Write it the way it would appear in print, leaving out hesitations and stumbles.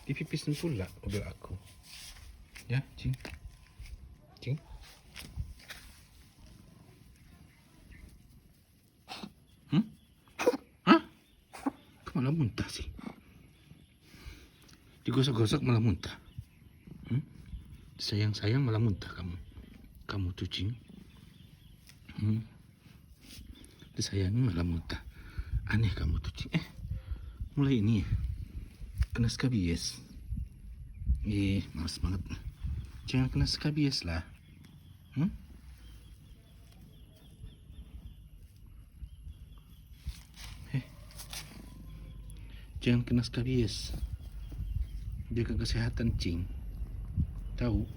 Dipipisin pula mobil aku. Ya, Cing. Cing. Hah? Kok malah muntah sih? Digosok-gosok malah muntah. Sayang-sayang malah muntah kamu. Kamu tuh, Cing. Disayangi malah muntah. Aneh kamu tuh, Cing. Mulai ini ya. Kena skabies. Males banget. Jangan kena skabies lah. Jangan kena skabies. Jaga kesehatan, Cing. Tahu?